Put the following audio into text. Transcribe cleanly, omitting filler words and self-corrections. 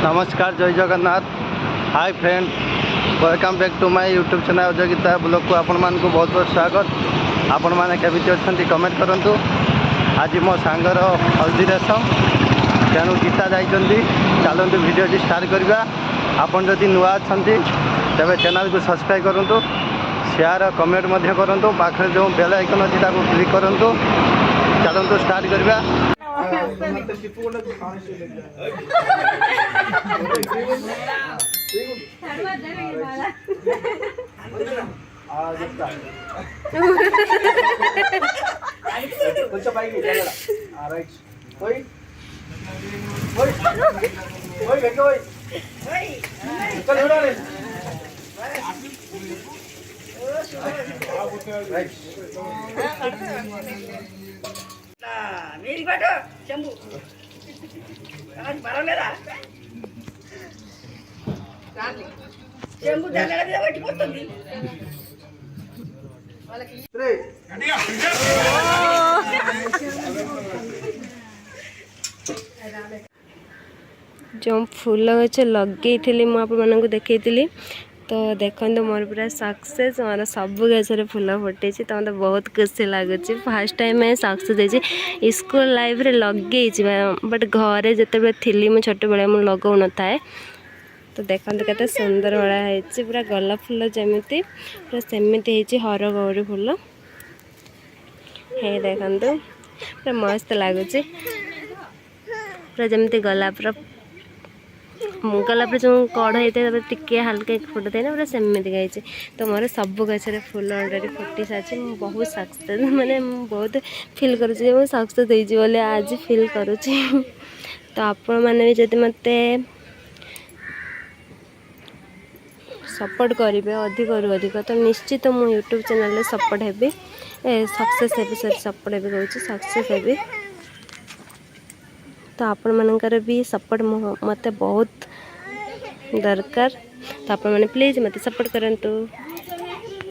नमस्कार जय Jagannath. Hi friend, welcome back to my YouTube channel Ajay blog को आपण मान को बहुत बहुत स्वागत। आपण माने केमिति अछंती कमेंट करंतु। आज मो सांगर हल्दी रसम तेणु गीता जाइछंती, चलंतु वीडियो स्टार्ट करबा। आपण जदि नुआ अछंती तबे चैनल को सब्सक्राइब करंतु, शेयर कमेंट मध्य करंतु, पाखरे जो बेल आइकन अछि ताको क्लिक करंतु। चलंतु स्टार्ट करबा। मेरी बाटो शंभू आज बरलेरा शंभू जानेला बिना बैठी पोतंदी जो फूल गच लगे मुझे देखी तो देखो मोर पूरा सक्सेस मोर सब गचर फूल फुटे तो मतलब बहुत खुशी लगुच। फास्ट टाइम मैं सक्सेस हो स्कूल लाइफ रे लगे बट घरे जिते थी मुझे छोट बड़े मुझे लगौ न थाए। तो देखते केते सुंदर भाया पूरा गोलाप फूल जमीती पूरा सेमती हर गौरी फूल है देखते पूरा मस्त लगुच पूरा जमी गोलाप गोलाप जो कढ़ होता है टिके हल्का फुट थे ना पूरा सेमती गाई। तो मोर सब गचर फुल अलरेडी फुटी सारी बहुत सक्सेस माने बहुत फिल कर सक्सेस होली आज फिल करुँची। तो आपण मैंने भी जब मत सपोर्ट करेंगे अधिक रु अधिक तो निश्चित मु YouTube channel support heavy success heavy sorry support heavy कहूँ सक्सेस हेबी। तो आपण मानकर भी सपोर्ट मत बहुत दरकार। तो आपण मैंने प्लीज मत सपोर्ट करंतु।